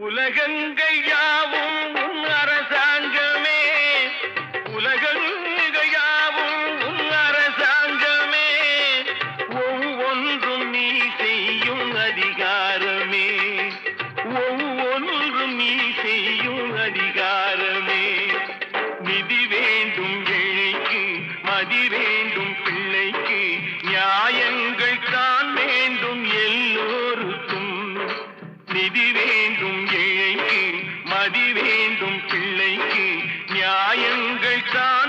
உலகங்கள் யாவும் உன் அரசாங்கமே, உலகங்கள் யாவும் உன் அரசாங்கமே, ஒவ்வொன்றும் நீ செய்யும் அதிகாரமே, ஒவ்வொன்றும் நீ செய்யும் அதிகாரமே. நிதி வேண்டும் ஏழைக்கு, மதி வேண்டும் பிள்ளைக்கு, நியாயங்கள் தான் வேண்டும் எல்லோருக்கும். நிதி வேண்டும் ஏழைக்கு, மதி வேண்டும் பிள்ளைக்கு, நியாயங்கள் தான்